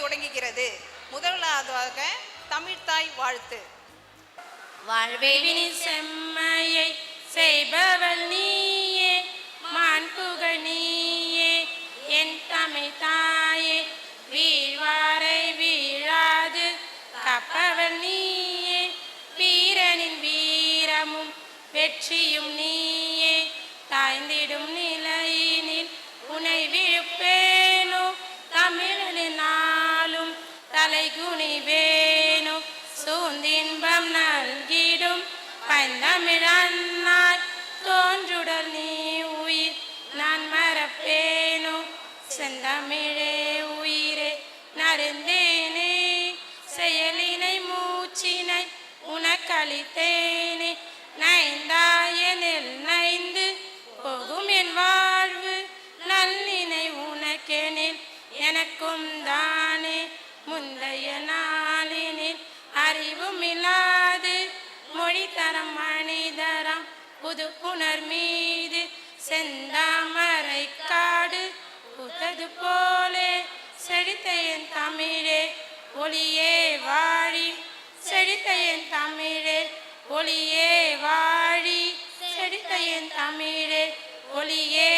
தொடங்குகிறது. முதலாவதாக தமிழ்த்தாய் வாழ்த்து. வாழ்வேவினி செம்மையை செய்பவள் நீயே, மாண்புகள் நீயே, என் தமிழ் தாயே, வீழ்வாரை வீழாது காப்பவள் நீயே, வீரனின் வீரமும் வெற்றியும் நீயே, தாய்ந்திடும் நிலையினில் உனை விழுப்பேனோ, தமிழனின் நாளும் தலைகுனிவேனோ, சூழ்ந்தின்பம் நல்கிடும் பைந்தமிழன்னாய், தோன்றுடல் நீ உயிர் நான் மறப்பேனோ, செந்தமிழே உயிரே நருந்தேனே, செயலினை மூச்சினை உனக்களித்தேனே, நைந்தாயனில் நைந்து போகும் என் வாழ்வு, நல்லினை உனக்கெனில் எனக்கும் தானே, முந்தைய நாளினில் அறிவும் இல்லாது மொழி தரம் மனிதரம் புது புனர் மீது செந்தாமரை காடு புத்தது போலே, செழித்த என் தமிழே ஒளியே வாழி, செழித்த என் தமிழே ஒளியே வாழி, செழித்த என் தமிழே ஒளியே